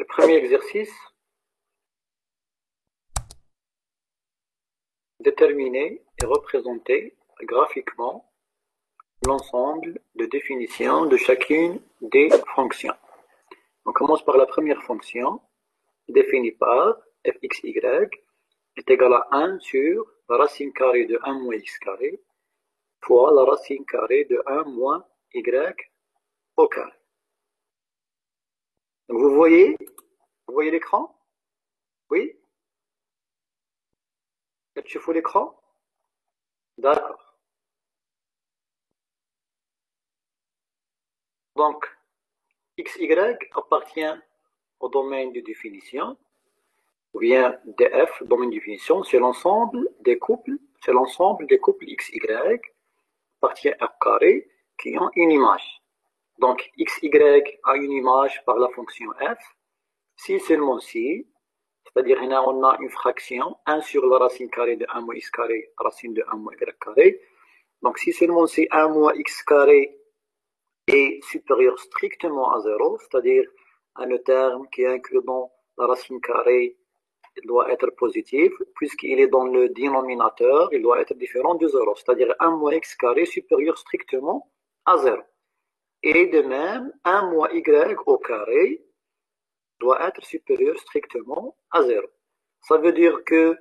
Le premier exercice, déterminer et représenter graphiquement l'ensemble de définitions de chacune des fonctions. On commence par la première fonction, définie par fxy est égal à 1 sur la racine carrée de 1 moins x carré fois la racine carrée de 1 moins y au carré. Donc vous voyez l'écran? Oui? تشوفوا l'écran? D'accord. Donc, xy appartient au domaine de définition, ou bien df, domaine de définition, c'est l'ensemble des couples xy appartient à F carré qui ont une image. Donc, xy a une image par la fonction f, si seulement si, c'est-à-dire on a une fraction, 1 sur la racine carrée de 1 moins x carré, racine de 1 moins y carré. Donc, si seulement si 1 moins x carré est supérieur strictement à 0, c'est-à-dire un terme qui est inclus dans la racine carrée doit être positif, puisqu'il est dans le dénominateur, il doit être différent de 0, c'est-à-dire 1 moins x carré supérieur strictement à 0. Et de même, 1 moins y au carré doit être supérieur strictement à 0. Ça veut dire que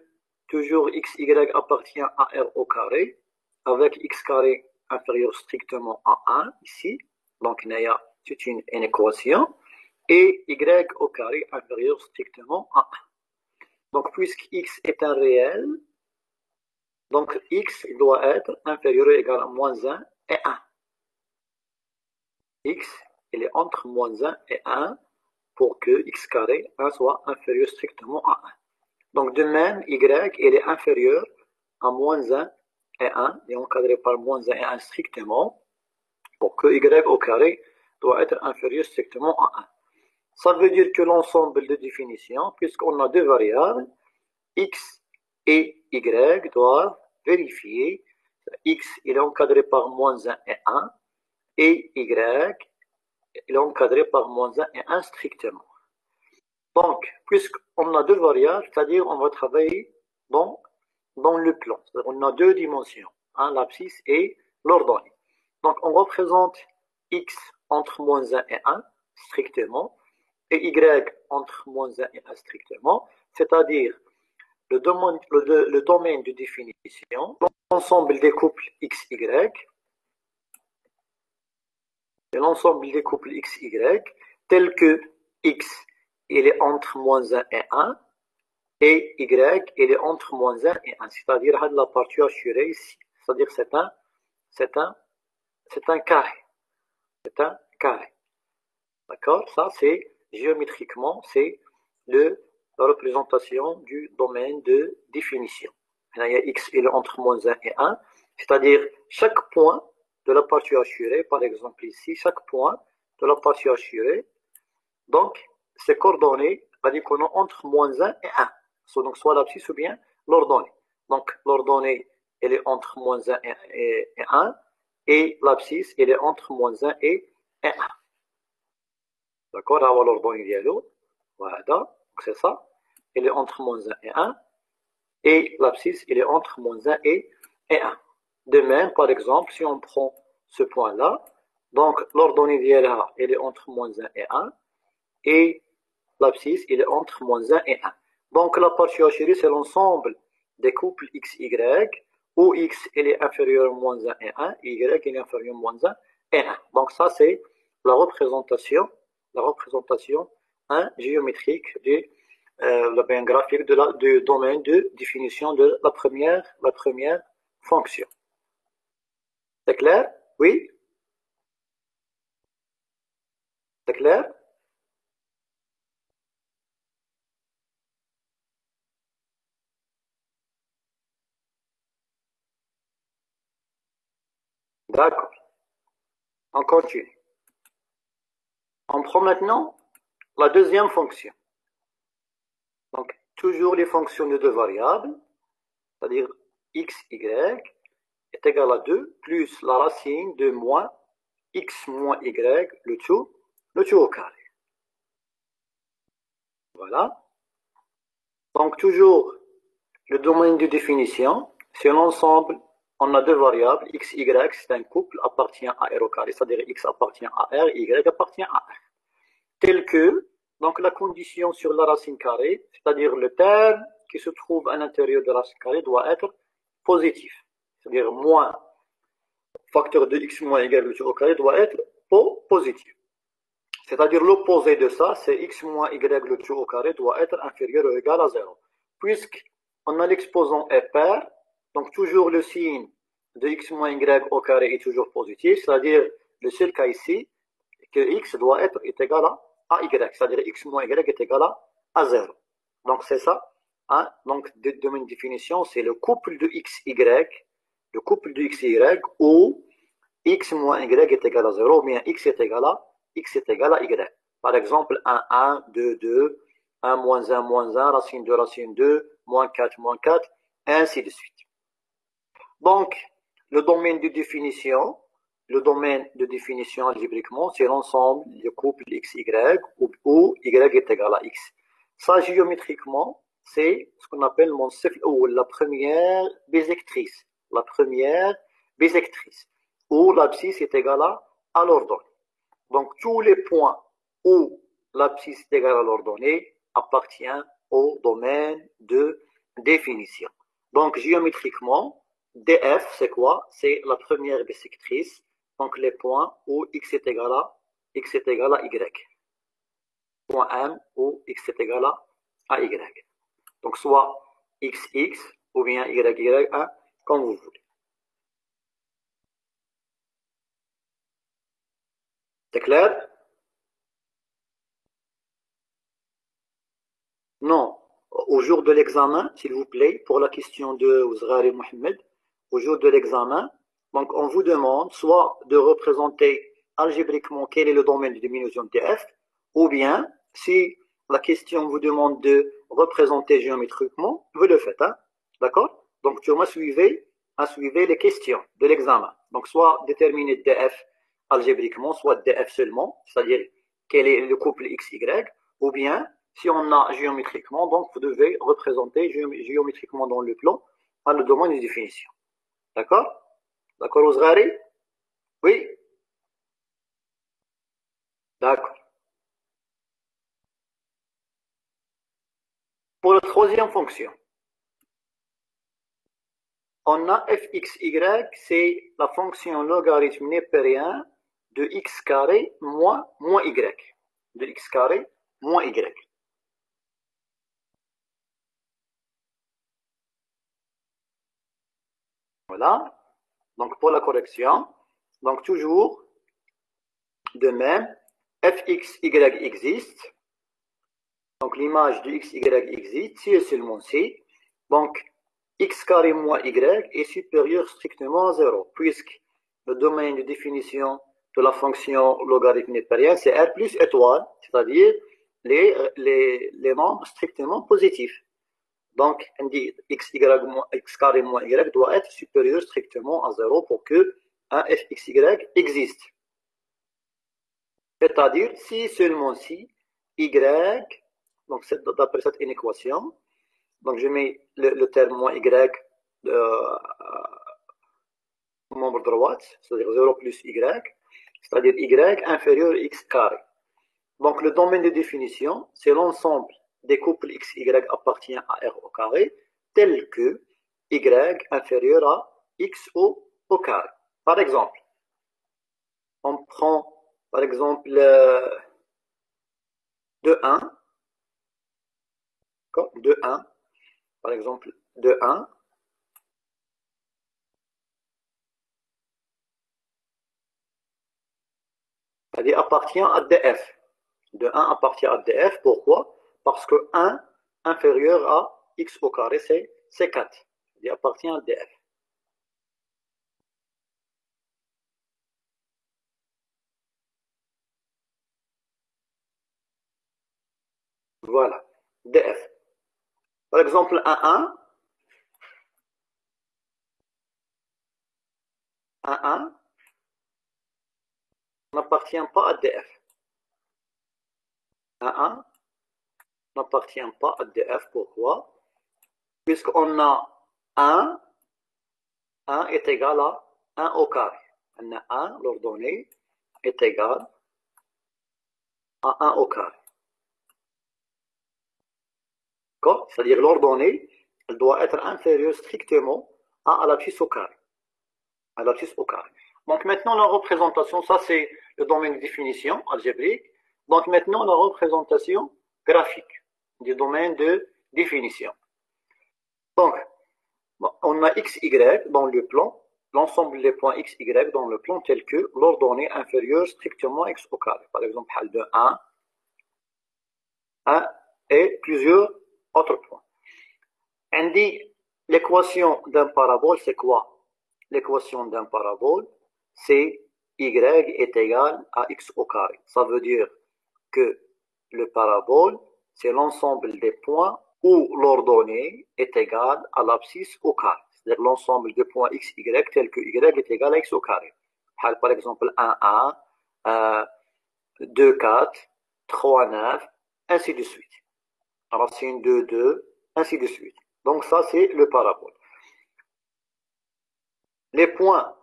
toujours xy appartient à r au carré, avec x carré inférieur strictement à 1 ici, donc c'est une équation, et y au carré inférieur strictement à 1. Donc puisque x est un réel, donc x doit être inférieur ou égal à moins 1 et 1. X, il est entre moins 1 et 1 pour que x carré 1 soit inférieur strictement à 1. Donc de même, y il est inférieur à moins 1 et 1, et encadré par moins 1 et 1 strictement, pour que y au carré doit être inférieur strictement à 1. Ça veut dire que l'ensemble de définitions, puisqu'on a deux variables, x et y doivent vérifier x il est encadré par moins 1 et 1, et y il est encadré par moins 1 et 1 strictement. Donc, puisqu'on a deux variables, c'est-à-dire on va travailler dans le plan. On a deux dimensions, l'abscisse et l'ordonnée. Donc, on représente x entre moins 1 et 1 strictement, et y entre moins 1 et 1 strictement, c'est-à-dire le domaine de définition, l'ensemble des couples xy, et l'ensemble des couples xy, tels que x il est entre moins 1 et 1, et y il est entre moins 1 et 1, c'est-à-dire la partie assurée ici, c'est-à-dire c'est un carré. C'est un carré. D'accord? Ça, c'est géométriquement, c'est la représentation du domaine de définition. Là, il y a x il est entre moins 1 et 1, c'est-à-dire chaque point de la partie assurée, par exemple ici, chaque point de la partie assurée, donc ces coordonnées, qu'on a entre moins 1 et 1. Donc soit l'abscisse ou bien l'ordonnée. Donc l'ordonnée, elle est entre moins 1 et 1, et l'abscisse, elle est entre moins 1 et 1. D'accord? Alors l'ordonnée dialogue, voilà, donc c'est ça. Elle est entre moins 1 et 1, et l'abscisse, elle est entre moins 1 et 1. De même, par exemple, si on prend ce point-là, donc l'ordonnée dialogue, elle est entre moins 1 et 1, et l'abscisse, il est entre moins 1 et 1. Donc la partie assurée, c'est l'ensemble des couples xy, où x il est inférieur à moins 1 et 1, et y il est inférieur à moins 1 et 1. Donc ça, c'est la représentation géométrique graphique du domaine de définition de la première fonction. C'est clair? Oui? C'est clair? D'accord. On continue. On prend maintenant la deuxième fonction. Donc, toujours les fonctions de deux variables, c'est-à-dire x, y, est égal à 2 plus la racine de moins x moins y, le tout au carré. Voilà. Donc, toujours, le domaine de définition, c'est l'ensemble. On a deux variables, x, y, c'est un couple, appartient à R au carré, c'est-à-dire x appartient à R, y appartient à R. Tel que, donc la condition sur la racine carrée, c'est-à-dire le terme qui se trouve à l'intérieur de la racine carrée doit être positif. C'est-à-dire moins facteur de x moins y au carré doit être positif. C'est-à-dire l'opposé de ça, c'est x moins y le tout au carré doit être inférieur ou égal à 0. Puisqu'on a l'exposant est pair, donc toujours le signe de x moins y au carré est toujours positif, c'est-à-dire le seul cas ici, que x doit être est égal à y, c'est-à-dire x moins y est égal à 0. Donc c'est ça. Hein? Donc de même définition, c'est le couple de x, y, le couple de x, y, où x moins y est égal à 0, ou bien x est égal à y. Par exemple, 1, 2, 2, 1 moins 1, racine 2, racine 2, moins 4, et ainsi de suite. Donc, le domaine de définition algébriquement, c'est l'ensemble du couple x, y, où y est égal à x. Ça, géométriquement, c'est ce qu'on appelle ou la première bisectrice. La première bisectrice, où l'abscisse est égale à l'ordonnée. Donc, tous les points où l'abscisse est égale à l'ordonnée appartiennent au domaine de définition. Donc, géométriquement, DF, c'est quoi? C'est la première bisectrice. Donc, les points où x est égal à y. Point M où x est égal à y. Donc, soit x ou bien y1, comme vous voulez. C'est clair? Non. Au jour de l'examen, s'il vous plaît, pour la question de Ouzghari Mohamed, au jour de l'examen, donc on vous demande soit de représenter algébriquement quel est le domaine de diminution de TF, ou bien, si la question vous demande de représenter géométriquement, vous le faites. Hein? D'accord? Donc, tu m'as suivi les questions de l'examen. Donc, soit déterminer DF algébriquement, soit DF seulement, c'est-à-dire quel est le couple XY, ou bien si on a géométriquement, donc vous devez représenter géométriquement dans le plan le domaine de définition. D'accord? D'accord, Ouzghari? Oui? D'accord. Pour la troisième fonction, on a fxy, c'est la fonction logarithme népérien de x carré moins y. De x carré moins y. Voilà. Donc pour la correction, donc toujours de même, fxy existe. Donc l'image de xy existe si et seulement si. Donc x carré moins y est supérieur strictement à 0, puisque le domaine de définition de la fonction logarithme népérien, c'est r plus étoile, c'est-à-dire les nombres strictement positifs. Donc, on dit x carré moins y doit être supérieur strictement à 0 pour que un fxy existe. C'est-à-dire si seulement si y, donc d'après cette inéquation, donc je mets le terme moins y membre droite, c'est-à-dire 0 plus y, c'est-à-dire y inférieur à x carré. Donc le domaine de définition, c'est l'ensemble des couples x, y appartient à R au carré, tel que y inférieur à x au carré. Par exemple, on prend par exemple de 1, de 1, par exemple de 1, c'est-à-dire appartient à df. De 1 appartient à df, pourquoi? Parce que 1 inférieur à x au carré, c'est 4. Il appartient à df. Voilà, df. Par exemple, un 1 n'appartient pas à df. Un 1 n'appartient pas à df. Pourquoi? Puisqu'on a 1 est égal à 1 au carré. On a 1, l'ordonnée, est égal à 1 au carré. D'accord? C'est-à-dire l'ordonnée, elle doit être inférieure strictement à l'abscisse au carré. À l'abscisse au carré. Donc maintenant, la représentation, ça c'est le domaine de définition algébrique. Donc maintenant, la représentation graphique du domaine de définition. Donc, on a x, y dans le plan, l'ensemble des points x, y dans le plan tel que l'ordonnée inférieure strictement x au carré. Par exemple, de 1 et plusieurs autres points. On dit l'équation d'un parabole, c'est quoi? L'équation d'un parabole, c'est y est égal à x au carré. Ça veut dire que le parabole, c'est l'ensemble des points où l'ordonnée est égale à l'abscisse au carré. C'est-à-dire l'ensemble des points x, y, tel que y est égal à x au carré. Par exemple, 1, 1, 2, 4, 3, 9, ainsi de suite. Racine 2, 2, ainsi de suite. Donc ça, c'est le parabole. Les points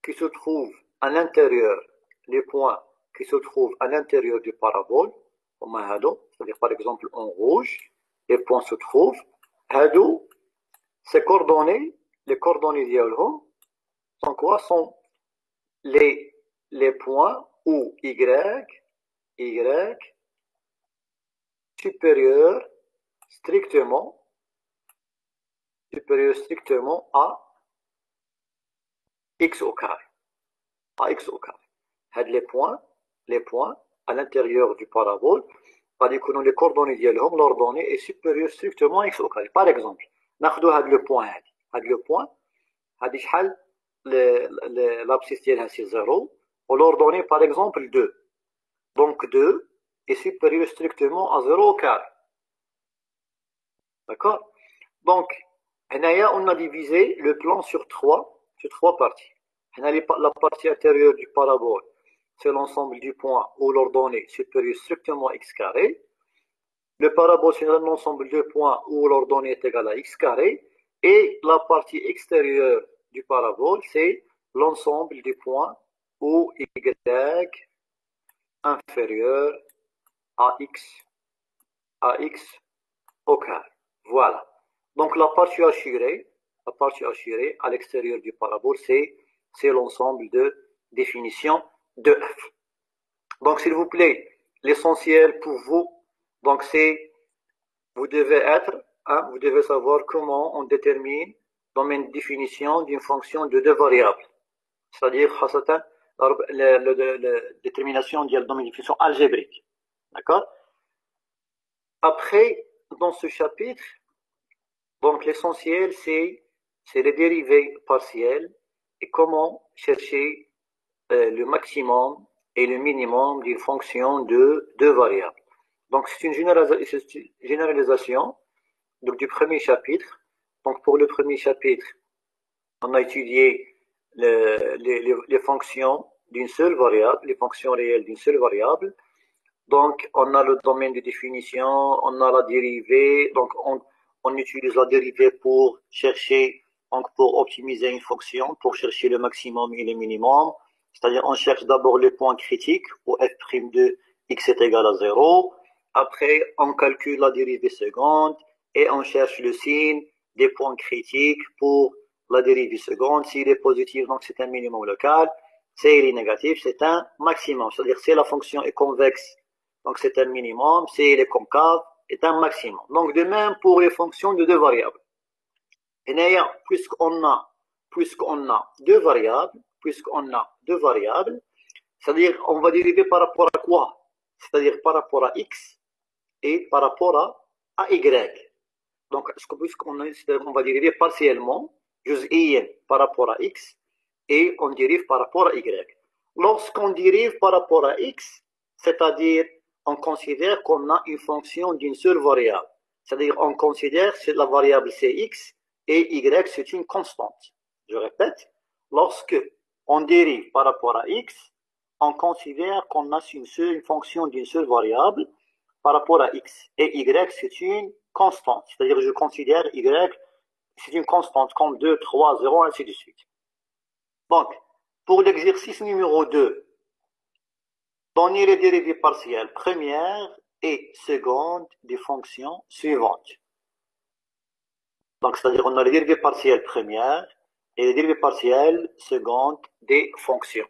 qui se trouvent à l'intérieur, les points qui se trouvent à l'intérieur du parabole, c'est-à-dire par exemple en rouge, les points se trouvent, ces coordonnées, les coordonnées d'Yalhom, sont quoi? Sont les points où y supérieur strictement à x au carré. À x au carré. Les points à l'intérieur du parabole, c'est-à-dire que les coordonnées ديالهم, l'ordonnée est supérieure strictement à x au carré. Par exemple, ناخذوا هذا le point هذا le point, هذه شحال l'abscisse ديالها c'est 0 ou l'ordonnée par exemple 2. Donc 2 est supérieur strictement à 0 au carré. D'accord? Donc, on a divisé le plan sur trois parties. La partie intérieure du parabole, c'est l'ensemble du point où l'ordonnée supérieure strictement à x carré. Le parabole, c'est l'ensemble de points où l'ordonnée est égale à x carré. Et la partie extérieure du parabole, c'est l'ensemble des points où y inférieur à x au carré. Voilà. Donc la partie assurée à l'extérieur du parabole, c'est l'ensemble de définition de f. Donc s'il vous plaît, l'essentiel pour vous, donc c'est, vous devez savoir comment on détermine domaine de définition d'une fonction de deux variables. C'est-à-dire la détermination du domaine de définition algébrique. D'accord? Après, dans ce chapitre, donc l'essentiel, c'est les dérivés partiels et comment chercher le maximum et le minimum d'une fonction de deux variables. Donc c'est une généralisation donc, du premier chapitre. Donc pour le premier chapitre, on a étudié les fonctions d'une seule variable, les fonctions réelles d'une seule variable. Donc on a le domaine de définition, on a la dérivée, donc on utilise la dérivée pour chercher, donc pour optimiser une fonction, pour chercher le maximum et le minimum. C'est-à-dire on cherche d'abord le point critique où f' de x est égal à 0. Après, on calcule la dérivée seconde et on cherche le signe des points critiques pour la dérivée seconde. S'il est positif, donc c'est un minimum local. S'il est négatif, c'est un maximum. C'est-à-dire si la fonction est convexe, donc c'est un minimum. Si elle est concave, c'est un maximum. Donc de même pour les fonctions de deux variables. Et d'ailleurs, puisqu'on a deux variables, c'est-à-dire on va dériver par rapport à quoi? C'est-à-dire par rapport à x et par rapport à y. Donc puisqu'on va dériver partiellement, juz'iyyan par rapport à x et on dérive par rapport à y. Lorsqu'on dérive par rapport à x, c'est-à-dire on considère qu'on a une fonction d'une seule variable. C'est-à-dire on considère que la variable c'est x et y c'est une constante. Je répète, lorsque on dérive par rapport à x, on considère qu'on a une fonction d'une seule variable. par rapport à x. Et y, c'est une constante. C'est-à-dire que je considère y, c'est une constante comme 2, 3, 0, ainsi de suite. Donc, pour l'exercice numéro 2, donnez les dérivées partielles première et seconde des fonctions suivantes. Donc, c'est-à-dire on a les dérivées partielles premières et les dérivées partielles secondes des fonctions.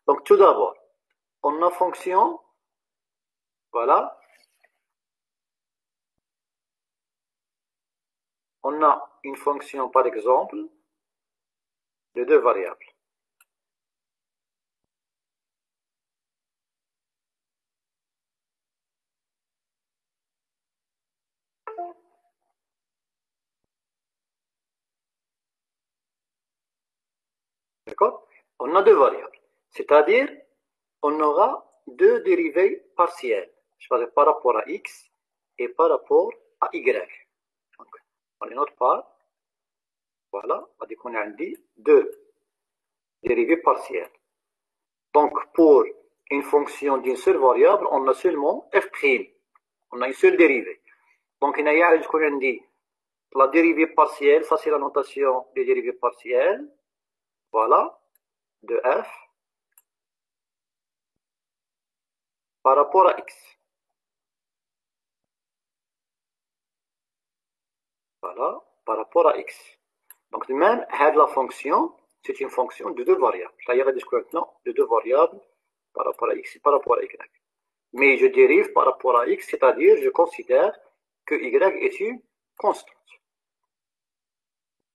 Donc, tout d'abord, on a fonction, voilà. On a une fonction, par exemple, de 2 variables. D'accord? On a 2 variables. C'est-à-dire, on aura 2 dérivées partielles. C'est-à-dire par rapport à x et par rapport à y. Donc, on les note par, voilà, c'est-à-dire qu'on a dit 2 dérivées partielles. Donc, pour une fonction d'une seule variable, on a seulement f'. On a une seule dérivée. Donc, il y a la dérivée partielle, ça c'est la notation des dérivées partielles. Voilà, de f par rapport à x. Voilà, par rapport à x. Donc, de même, la fonction, c'est une fonction de 2 variables. C'est-à-dire maintenant de 2 variables par rapport à x et par rapport à y. Mais je dérive par rapport à x, c'est-à-dire je considère que y est une constante.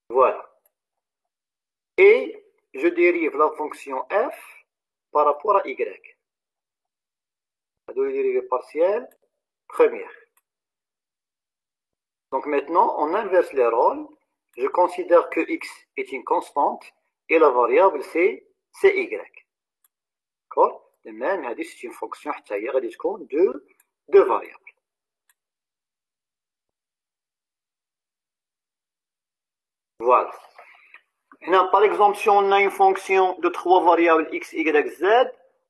Voilà. Et je dérive la fonction f par rapport à y. La dérivée partielle première. Donc maintenant, on inverse les rôles. Je considère que x est une constante et la variable c'est y. D'accord? De même, c'est une fonction de 2 variables. Voilà. Maintenant, par exemple, si on a une fonction de 3 variables x, y, z,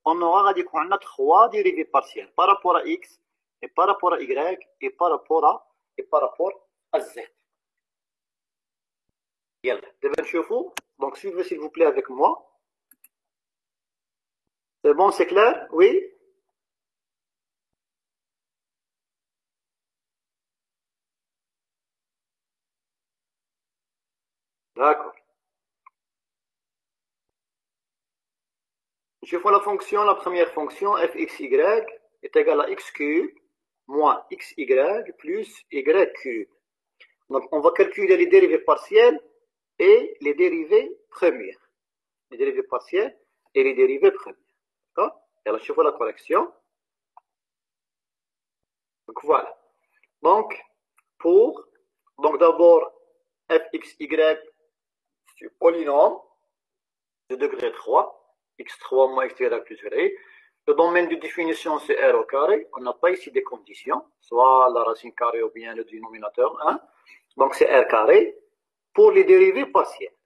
on aura 3 dérivées partielles par rapport à x et par rapport à y et par rapport à z. Donc, suivez s'il vous plaît avec moi. C'est bon, c'est clair? Oui? D'accord. Je vois la fonction, la première fonction, fxy est égale à x cube moins xy plus y cube. Donc, on va calculer les dérivées partielles et les dérivées premières. Les dérivées partielles et les dérivées premières. D'accord? Et là, je vois la correction. Donc, voilà. Donc, d'abord, fxy, c'est polynôme de degré 3. x3 moins xy plus y. Le domaine de définition, c'est r au carré. On n'a pas ici des conditions, soit la racine carrée ou bien le dénominateur 1. Donc, c'est r carré pour les dérivées partielles.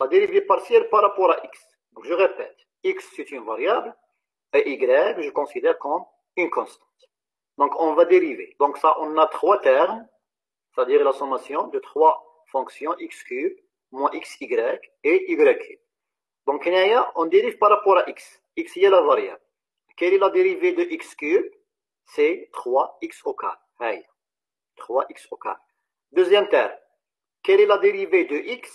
La dérivée partielle par rapport à x. Donc, je répète, x, c'est une variable, et y, je considère comme une constante. Donc, on va dériver. Donc, ça, on a 3 termes, c'est-à-dire la sommation de 3 fonctions x cube moins xy et y cube. Donc, on dérive par rapport à x. X est la variable. Quelle est la dérivée de x cube? C'est 3x au carré. 3x au carré. Deuxième terme. Quelle est la dérivée de x?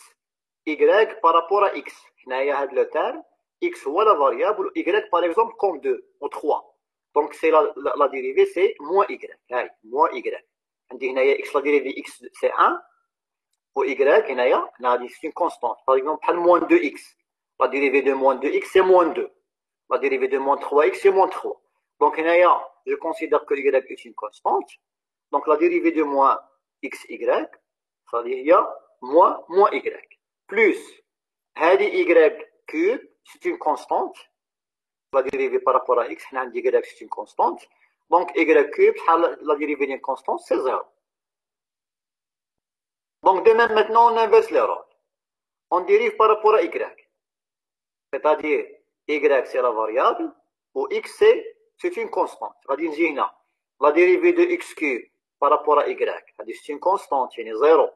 Y par rapport à x. Le terme. X ou la variable. Y par exemple comme 2 ou 3. Donc, c'est la dérivée, c'est moins y. Moins y. X, la dérivée x, c'est 1. Ou y, c'est une constante. Par exemple, moins 2x. La dérivée de moins 2x, c'est moins 2. La dérivée de moins 3x, c'est moins 3. Donc, je considère que y est une constante. Donc, la dérivée de moins xy, ça veut dire il y a moins y. Plus, y cube, c'est une constante. La dérivée par rapport à x, y, c'est une constante. Donc, y cube, la dérivée d'une constante, c'est 0. Donc, de même, maintenant, on inverse les rôles. On dérive par rapport à y. C'est-à-dire, y c'est la variable, ou x c'est une constante. C'est-à-dire, La dérivée de x cube par rapport à y, c'est une constante, c'est 0.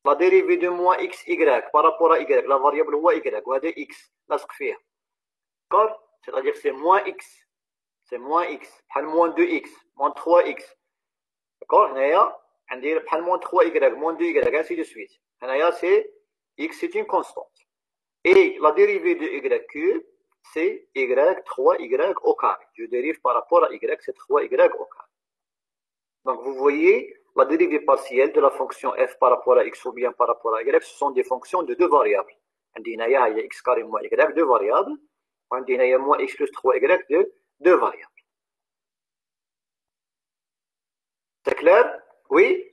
La dérivée de moins xy par rapport à y, la variable y, وهذا x لاصق فيها. D'accord? C'est-à-dire c'est moins x. C'est moins x. بحال moins 2x, moins 3x. D'accord? هنايا عندي بحال moins 3y, moins 2y, ainsi de suite. هنايا c'est x, c'est une constante. Et la dérivée de y cube, c'est y, 3y au carré. Je dérive par rapport à y, c'est 3y au carré. Donc vous voyez, la dérivée partielle de la fonction f par rapport à x ou bien par rapport à y, ce sont des fonctions de deux variables. عندي هنايا هي x carré moins y, deux variables. وعندي هنايا moins x plus 3y, deux variables. C'est clair? Oui?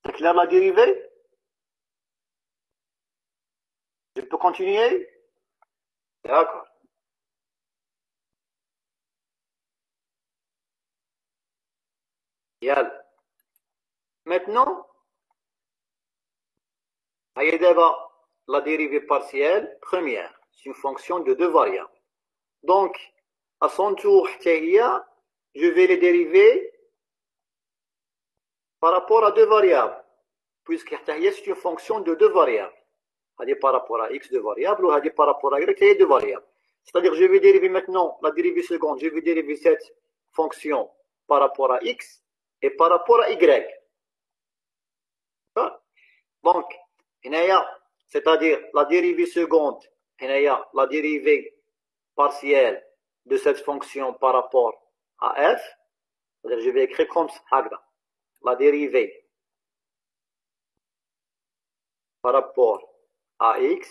C'est clair la dérivée? Je peux continuer? D'accord. يلا. Maintenant, هيا دابا la dérivée partielle première, c'est une fonction de deux variables. Donc, à son tour, je vais les dériver par rapport à deux variables, puisque c'est une fonction de deux variables. Par rapport à x, deux variables, ou par rapport à y, deux variables. C'est-à-dire, je vais dériver maintenant la dérivée seconde, je vais dériver cette fonction par rapport à x et par rapport à y. Donc, c'est-à-dire la dérivée seconde, la dérivée partielle de cette fonction par rapport à f, c'est-à-dire je vais écrire comme ça, la dérivée par rapport à x,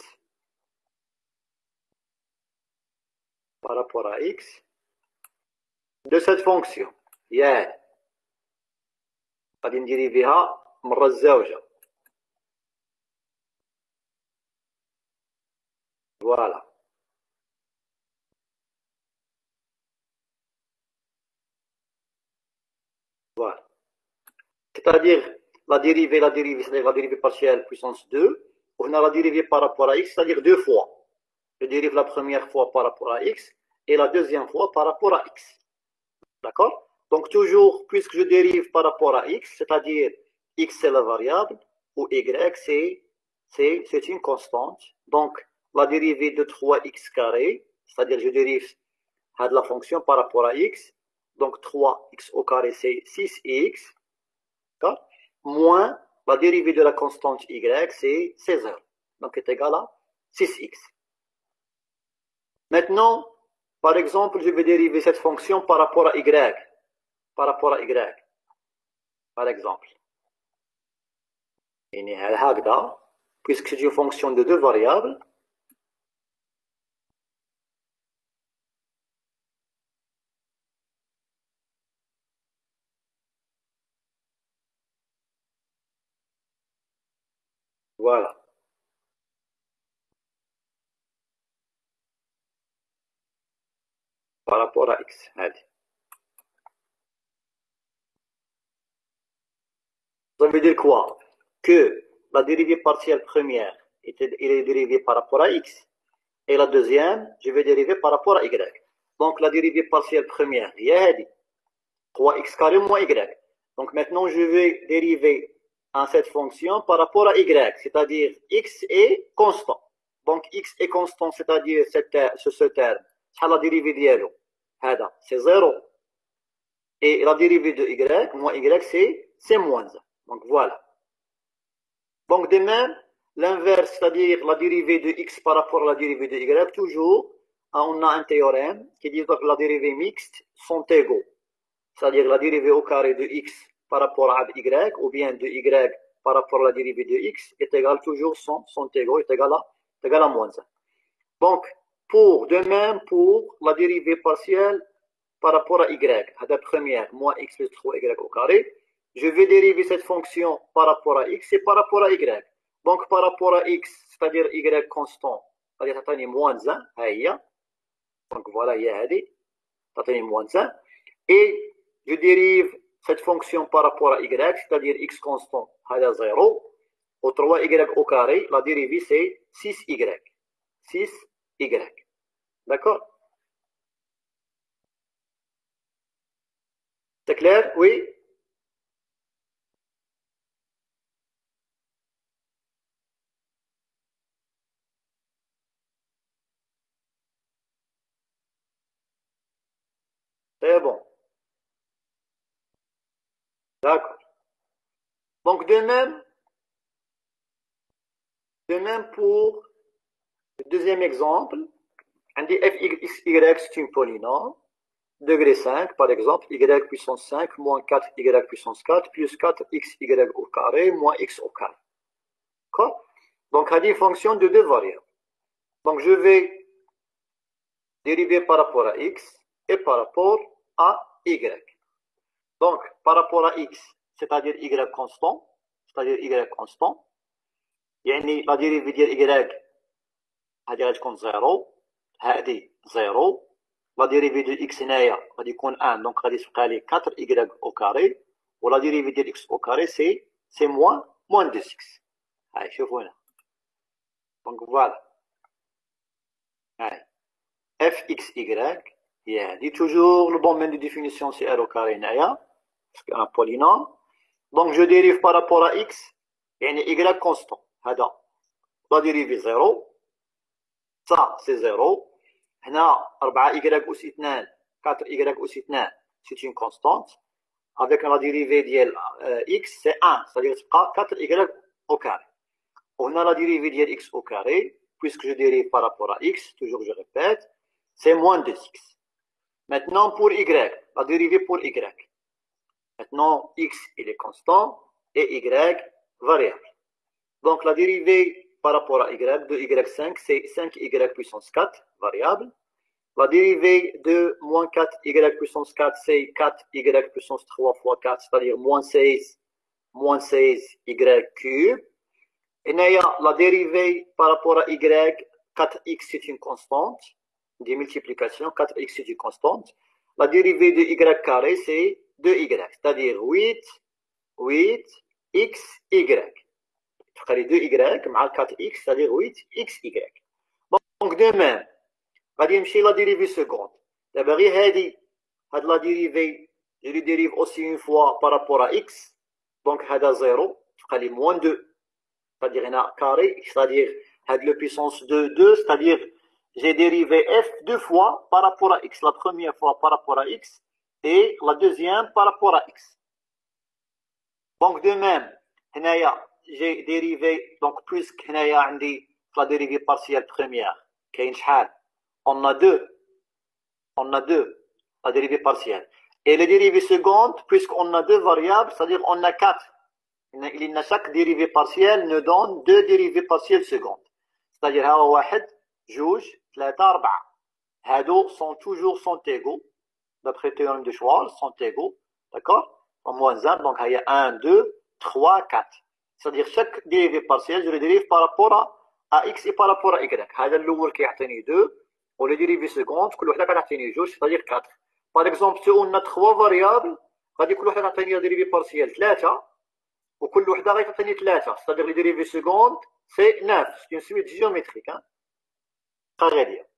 par rapport à x, de cette fonction. غادي نديريفيها مرة الزوجة. Voilà. Voilà. C'est-à-dire la dérivée, c'est-à-dire la dérivée partielle puissance 2, on a la dérivée par rapport à x, c'est-à-dire deux fois. Je dérive la première fois par rapport à x et la deuxième fois par rapport à x. D'accord? Donc toujours, puisque je dérive par rapport à x, c'est-à-dire x c'est la variable, ou y c'est une constante. Donc la dérivée de 3x carré, c'est-à-dire je dérive de la fonction par rapport à x, donc 3x au carré c'est 6x, moins la dérivée de la constante y c'est 16. Donc est égal à 6x. Maintenant, par exemple, je vais dériver cette fonction par rapport à y. Par rapport à y. Par exemple. Puisque c'est une fonction de deux variables, voilà. Par rapport à x. Ça veut dire quoi? Que la dérivée partielle première est dérivée par rapport à x. Et la deuxième, je vais dériver par rapport à y. Donc la dérivée partielle première, il y a 3x carré moins y. Donc maintenant, je vais dériver en cette fonction par rapport à y, c'est-à-dire x est constant. Donc x est constant, c'est-à-dire ce terme, c'est la dérivée dialo. C'est 0. Et la dérivée de y, moins y, c'est moins 1. Donc voilà. Donc de même, l'inverse, c'est-à-dire la dérivée de x par rapport à la dérivée de y, toujours, on a un théorème qui dit que la dérivée mixte sont égaux. C'est-à-dire la dérivée au carré de x par rapport à y, ou bien de y par rapport à la dérivée de x, est égal toujours, sont égaux, est égal à moins 1. Donc, de même, pour la dérivée partielle par rapport à y, la première, moins x plus 3y au carré, je vais dériver cette fonction par rapport à x et par rapport à y. Donc, par rapport à x, c'est-à-dire y constant, c'est-à-dire que moins 1, donc voilà, il y a moins 1, et je dérive cette fonction par rapport à y, c'est-à-dire x constant, c'est 0, au 3y au carré, la dérivée c'est 6y. 6y. D'accord? clair? Oui? C'est bon. D'accord. Donc, de même pour le deuxième exemple, on dit f, x, y, c'est une polynôme. Degré 5, par exemple, y puissance 5 moins 4y puissance 4 plus 4xy au carré moins x au carré. D'accord? Donc, on dit une fonction de deux variables. Donc, je vais dériver par rapport à x et par rapport à y. Donc, par rapport à x, c'est-à-dire y constant, يعني la dérivée ديال y هذه غتكون 0 هذه 0 لا ديريفي ديال اكس هنايا غادي يكون 1 دونك غادي تبقى لي 4 y او كاري ولا ديريفي ديال اكس او كاري سي موان 2 اكس. هاي شوفوا هنا دونك فوالا هاي اف اكس y هي هادي توجور لو دومين دو ديفينيسيون سي ار او كاري هنايا باسكو ان بولينوم. دونك جو ديريف بارابور ا اكس يعني y كونستون هذا لا ديريفي 0 ça c'est 0. هنا 4y أس 2 4y أس 2 c'est une constante. Avec la dérivée ديال x c'est 1, c'est-à-dire تبقى 4y au carré. وهنا la dérivée ديال x au carré, puisque je dérive par rapport à x, toujours je répète, c'est moins 2x. Maintenant pour y, la dérivée pour y. Maintenant x il est constant et y variable. Donc la dérivée par rapport à y de y5 c'est 5y puissance 4 variable. La dérivée de moins 4y puissance 4, c'est 4y puissance 3 fois 4, c'est-à-dire moins 16y cube. Et la dérivée par rapport à y, 4x c'est une constante, des multiplications, 4x c'est une constante. La dérivée de y carré, c'est 2y, c'est-à-dire 8xy. تخلي 2y مع 4x, c'est-à-dire 8xy. Donc de même, غادي يمشي لا ديريفي سكوند دابا غير هاد لا ديريفي جو لي ديريف اوسي اون فوا بارابور ا اكس دونك هذا زيرو تبقى لي موان 2 c'est-à-dire هنا كاري c'est-à-dire هاد لو بيسونس 2 c'est-à-dire j'ai dérivé f deux fois par rapport à x, la première fois par rapport à x et la deuxième par rapport à x. Donc de même هنايا j'ai dérivé donc puisque هنايا عندي la dérivée partielle première كاين شحال on a deux, la dérivée partielle. Et les dérivées secondes, puisqu'on a deux variables, c'est-à-dire on a 4. Chaque dérivée partielle nous donne deux dérivées partielles secondes. C'est-à-dire, واحد, جوج, ثلاثة, أربعة. هادو sont toujours sont égaux, d'après le théorème de Schwarz, sont égaux, d'accord? En moins 1, donc il y a 1, 2, 3, 4. C'est-à-dire chaque dérivée partielle, je le dérive par rapport à x et par rapport à y. هذا الأول كيعطيني 2. ou les dérivées secondes, كل وحده كتعطيني جوج, c'est-à-dire 4. Par exemple, si on a 3 variables, غادي كل وحده تعطيني la dérivée partielle 3 وكل وحده غتعطيني 3, c'est-à-dire les dérivées secondes c'est 9, c'est une suite géométrique hein. Très غاديه.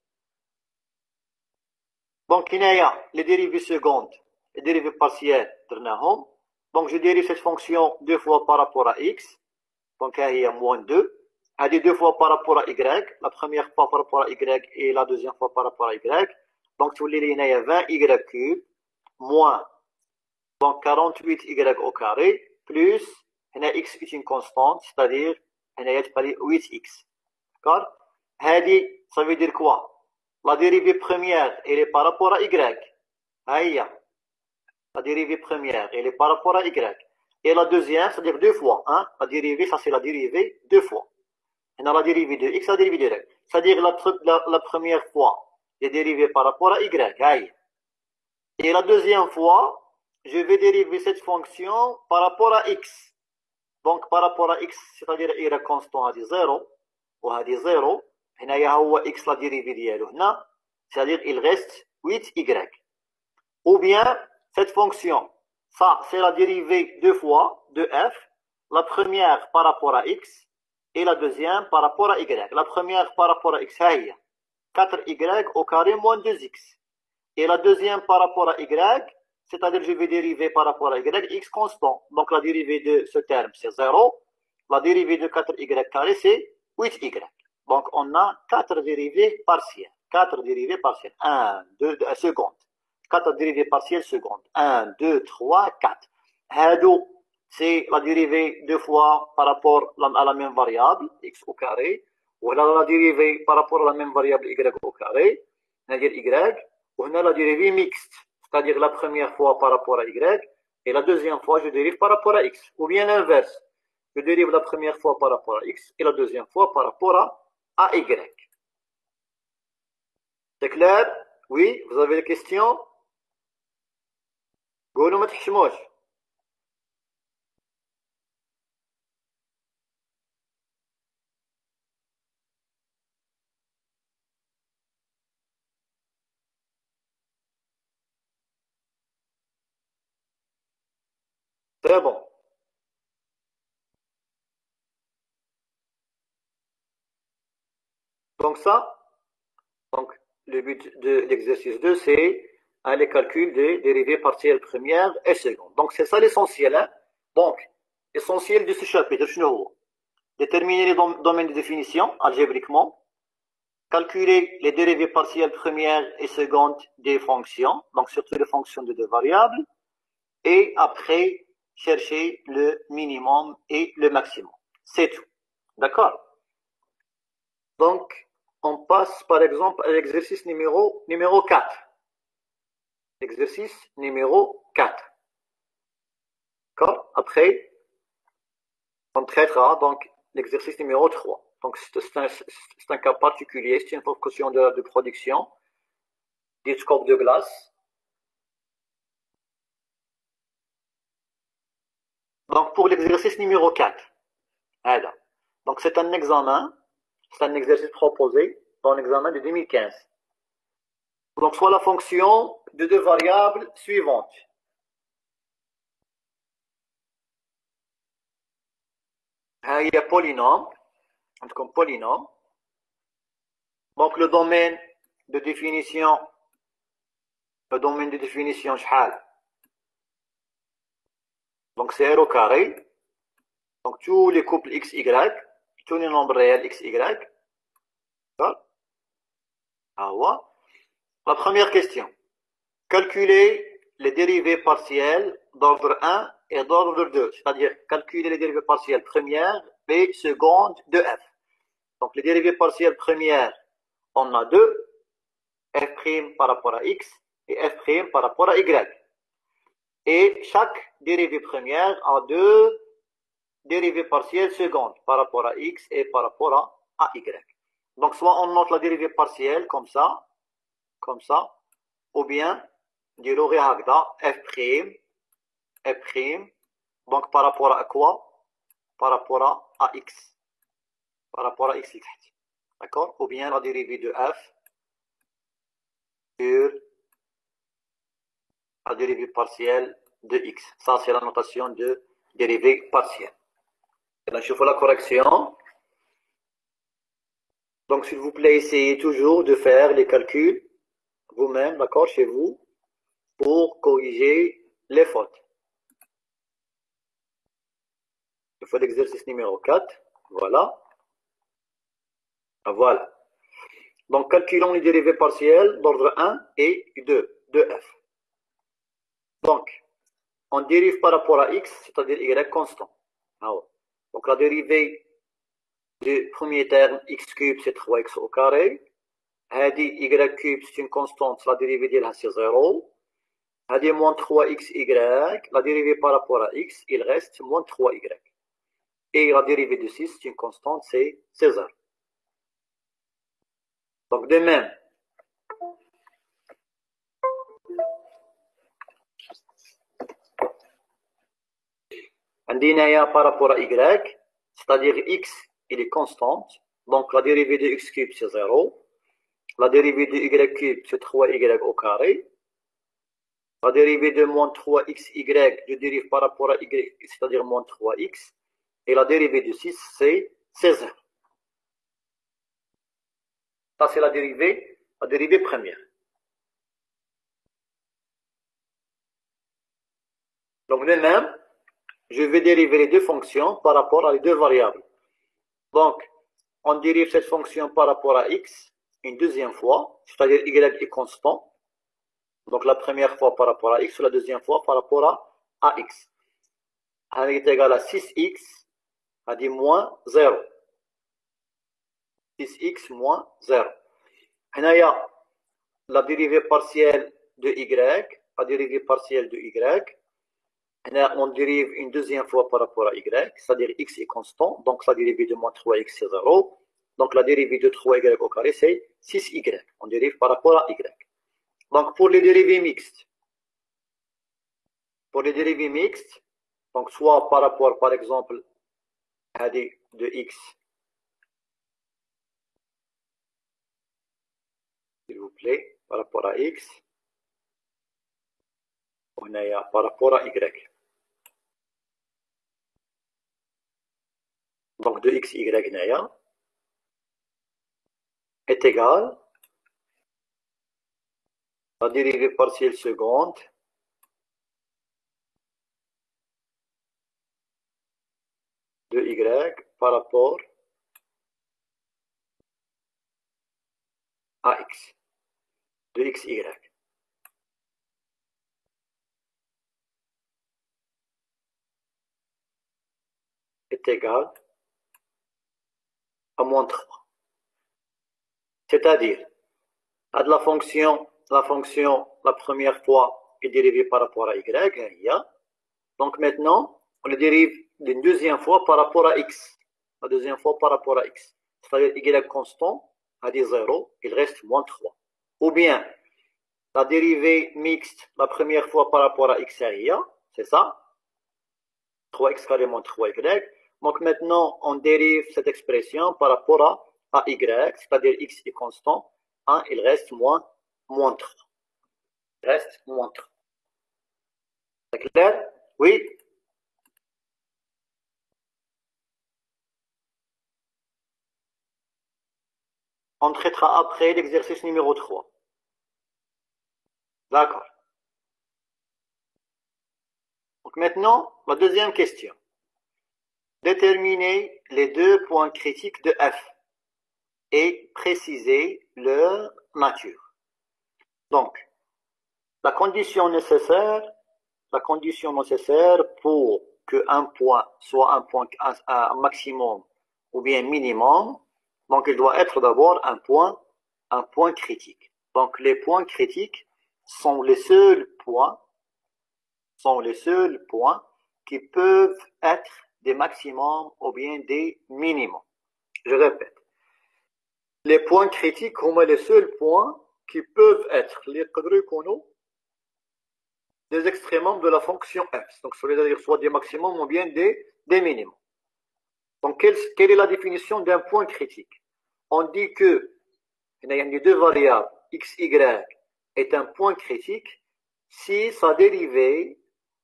Donc هنايا les dérivées secondes, les dérivées partielles درناهم. Donc je dérive cette fonction deux fois par rapport à x. Donc ها هي moins 2. هذه deux fois par rapport à y, la première fois par rapport à y et la deuxième fois par rapport à y. Donc تولي لي هنايا 20y cube moins donc 48y au carré plus هنا x est une constante, c'est-à-dire هنايا تبقى لي 8x. D'accord? هذه ça veut dire quoi? La dérivée première elle est par rapport à y. ها هي la dérivée première elle est par rapport à y. Et la deuxième, c'est-à-dire deux fois hein? La dérivée, ça c'est la dérivée deux fois. On a la dérivée de x, la dérivée de y. C'est-à-dire la première fois, est dérivée par rapport à y. Et la deuxième fois, je vais dériver cette fonction par rapport à x. Donc par rapport à x, c'est-à-dire y constant à 0, ou à 0, هنايا هو x la dérivée ديالو هنا, c'est-à-dire il reste 8y. Ou bien cette fonction, ça c'est la dérivée deux fois de f, la première par rapport à x, et la deuxième par rapport à y. La première par rapport à x, 4y au carré moins 2x. Et la deuxième par rapport à y, c'est-à-dire je vais dériver par rapport à y, x constant. Donc la dérivée de ce terme, c'est 0. La dérivée de 4y carré, c'est 8y. Donc on a 4 dérivées partielles. 4 dérivées partielles. 1, 2, seconde. 4 dérivées partielles secondes. 1, 2, 3, 4. Hado, c'est la dérivée deux fois par rapport à la même variable, x au carré. Ou la dérivée par rapport à la même variable y au carré, c'est-à-dire y. Ou la dérivée mixte, c'est-à-dire la première fois par rapport à y, et la deuxième fois, je dérive par rapport à x. Ou bien l'inverse, je dérive la première fois par rapport à x, et la deuxième fois par rapport à y. C'est clair? Oui? Vous avez des questions? قولوا ما تحشموش. Très bon. Donc ça, donc, le but de l'exercice 2, c'est les calculs des dérivées partielles premières et secondes. Donc c'est ça l'essentiel. Hein? Donc, l'essentiel de ce chapitre, déterminer les domaines de définition algébriquement, calculer les dérivées partielles premières et secondes des fonctions, donc surtout les fonctions de deux variables, et après chercher le minimum et le maximum. C'est tout. D'accord? Donc, on passe par exemple à l'exercice numéro 4. Exercice numéro 4. D'accord? Après, on traitera donc l'exercice numéro 3. Donc, c'est un cas particulier, c'est une fonction de production du scope de glace. Donc, pour l'exercice numéro 4, voilà. Donc, c'est un examen, c'est un exercice proposé dans l'examen de 2015. Donc, soit la fonction de deux variables suivantes. Il y a polynôme, comme polynôme. Donc, le domaine de définition, شحال. Donc, c'est R au carré. Donc, tous les couples x, y, tous les nombres réels x, y. D'accord? La première question. Calculer les dérivées partielles d'ordre 1 et d'ordre 2. C'est-à-dire, calculer les dérivées partielles premières et secondes de f. Donc, les dérivées partielles premières, on a deux. F' par rapport à x et f' par rapport à y. Et chaque dérivée première a deux dérivée partielle seconde par rapport à x et par rapport à y. Donc, soit on note la dérivée partielle comme ça, ou bien, dire f', donc par rapport à quoi? Par rapport à x. Par rapport à x. D'accord? Ou bien la dérivée de f sur la dérivée partielle de x. Ça, c'est la notation de dérivée partielle. Et là, je fais la correction. Donc, s'il vous plaît, essayez toujours de faire les calculs vous-même, d'accord, chez vous, pour corriger les fautes. Je fais l'exercice numéro 4. Voilà. Voilà. Donc, calculons les dérivées partielles d'ordre 1 et 2 de f. Donc, on dérive par rapport à x, c'est-à-dire y constant. Donc, la dérivée du premier terme x cube, c'est 3x au carré. هذه y cube, c'est une constante, la dérivée ديالها c'est 0. هذه moins 3xy, la dérivée par rapport à x, il reste moins 3y. Et la dérivée de 6, c'est une constante, c'est 0. Donc, de même, عندنا par rapport à y, c'est-à-dire x, il est constante. Donc, la dérivée de x cube, c'est 0. La dérivée de y cube, c'est 3y au carré. La dérivée de moins 3xy, je dérive par rapport à y, c'est-à-dire moins 3x. Et la dérivée de 6, c'est 16. Ça, c'est la dérivée première. Donc, de même, je vais dériver les deux fonctions par rapport à les deux variables. Donc, on dérive cette fonction par rapport à x une deuxième fois, c'est-à-dire y est constant. Donc, la première fois par rapport à x, la deuxième fois par rapport à x. On est égal à 6x, à dire moins 0. 6x moins 0. Il y a la dérivée partielle de y, la dérivée partielle de y. On dérive une deuxième fois par rapport à y, c'est-à-dire x est constant, donc la dérivée de moins 3x c'est 0. Donc la dérivée de 3y au carré c'est 6y. On dérive par rapport à y. Donc pour les dérivés mixtes, donc soit par rapport par exemple à d de x, s'il vous plaît, par rapport à x, on a par rapport à y. Donc de x, y, est égal à la dérivée partielle seconde de y par rapport à x, de x, y. Est égal à moins 3. C'est-à-dire, la fonction, la première fois est dérivée par rapport à y, donc maintenant, on le dérive une deuxième fois par rapport à x. La deuxième fois par rapport à x. C'est-à-dire y constant, à dire 0, il reste moins 3. Ou bien, la dérivée mixte, la première fois par rapport à x et y, c'est ça, 3x carré moins 3y. Donc maintenant, on dérive cette expression par rapport à y, c'est-à-dire x est constant, 1, il reste moins 3. Il reste moins 3. C'est clair? Oui? On traitera après l'exercice numéro 3. D'accord. Donc maintenant, la deuxième question. Déterminer les deux points critiques de f et préciser leur nature. Donc, la condition nécessaire pour qu'un point soit un maximum ou bien minimum, donc il doit être d'abord un point critique. Donc les points critiques sont les seuls points qui peuvent être des maximums ou bien des minimums. Je répète, les points critiques sont les seuls points qui peuvent être les des extrémums de la fonction f. Donc, ça veut dire soit des maximums ou bien des minimums. Donc, quelle est la définition d'un point critique? On dit que les deux variables x, y est un point critique si sa dérivée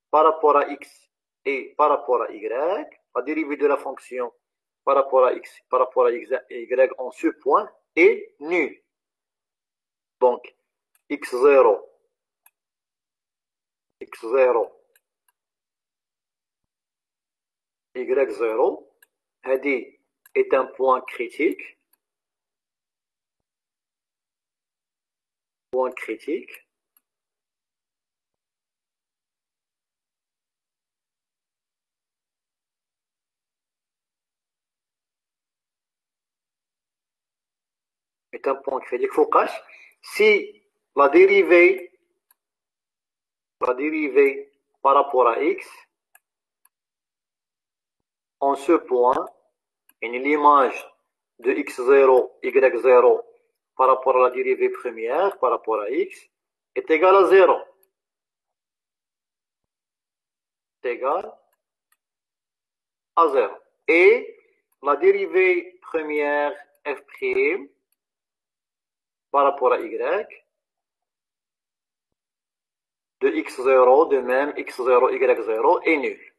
par rapport à x et par rapport à y, la dérivée de la fonction par rapport à x, par rapport à y en ce point est nulle. Donc, x0, y0, est un point critique, focus si la dérivée par rapport à x en ce point, l'image de x0, y0 par rapport à la dérivée première, par rapport à x, est égale à 0. Est égale à 0. Et la dérivée première f' par rapport à y de x0, de même x0, y0 est nul.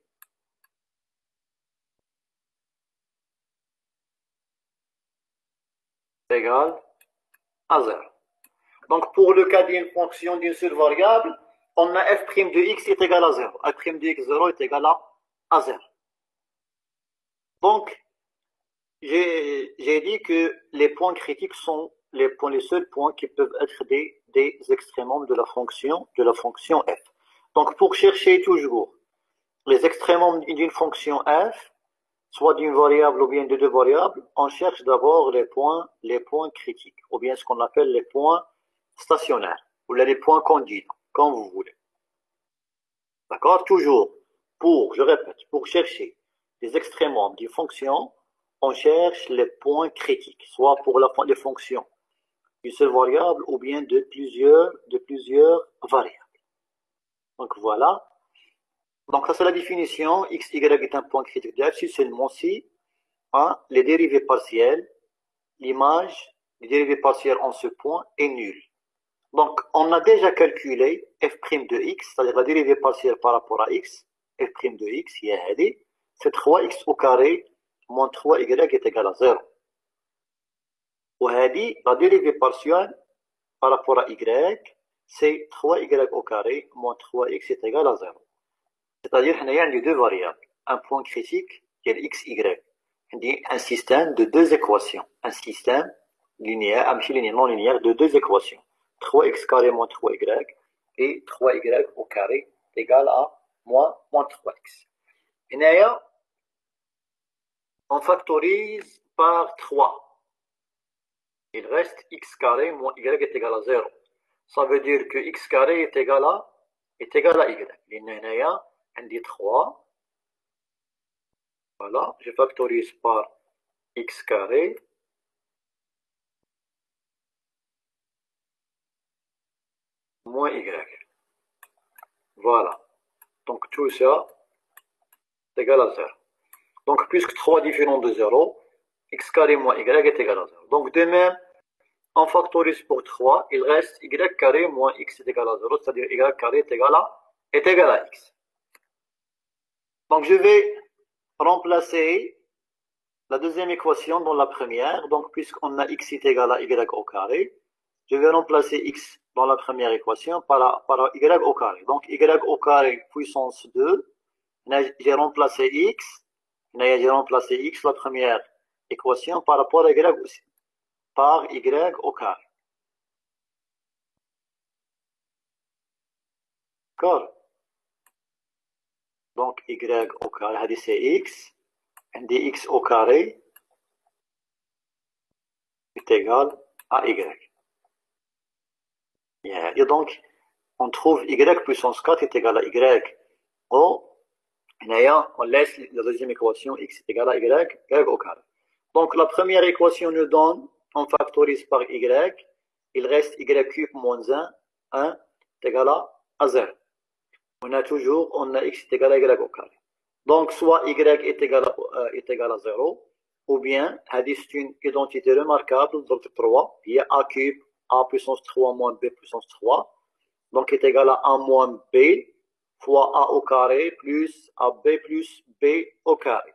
Égal à 0. Donc, pour le cas d'une fonction d'une seule variable, on a f' de x est égal à 0. f' de x0 est égal à 0. Donc, j'ai dit que les points critiques sont les seuls points qui peuvent être des extrémums de la fonction f. Donc, pour chercher toujours les extrémums d'une fonction f, soit d'une variable ou bien de deux variables, on cherche d'abord les points critiques, ou bien ce qu'on appelle les points stationnaires, ou les points candidats, comme vous voulez. D'accord? Toujours, je répète, pour chercher les extrémums d'une fonction, on cherche les points critiques, soit pour les fonctions d'une seule variable ou bien de plusieurs variables. Donc voilà. Donc ça c'est la définition. X, Y est un point critique de f si seulement si les dérivées partielles, l'image des dérivées partielles en ce point est nulle. Donc on a déjà calculé f' de x, c'est-à-dire la dérivée partielle par rapport à x, f' de x, c'est 3x au carré moins 3y est égal à 0. وهذه la dérivée partielle par rapport à y, c'est 3y au carré moins 3x est égal à 0. C'est-à-dire qu'il y a deux variables, un point critique qui est x, y. Un système de deux équations, un système linéaire, non linéaire de deux équations. 3x carré moins 3y et 3y au carré égal à moins 3x. Et là, on factorise par 3. Il reste x carré moins y est égal à 0. Ça veut dire que x carré est égal à y. Là, on dit 3. Voilà, je factorise par x carré moins y. Voilà. Donc tout ça est égal à 0. Donc puisque 3 est différent de 0, x carré moins y est égal à 0. Donc de même, on factorise pour 3, il reste y carré moins x est égal à 0, c'est-à-dire y carré est égal à x. Donc je vais remplacer la deuxième équation dans la première. Donc puisqu'on a x est égal à y au carré, je vais remplacer x dans la première équation par y au carré. Donc y au carré puissance 2, j'ai remplacé x, la première équation par rapport à y aussi, par y au carré. D'accord? Donc y au carré, c'est x, et x au carré est égal à y. Et donc, on trouve y puissance 4 est égal à y au. On laisse la deuxième équation x est égal à y au carré. Donc la première équation nous donne, on factorise par y, il reste y cube moins 1 est égal à 0. On a x est égal à y au carré. Donc soit y est égal à 0, ou bien, c'est une identité remarquable, donc 3, il y a a cube, a puissance 3 moins b puissance 3, donc est égal à 1 moins b, fois a au carré plus ab plus b au carré.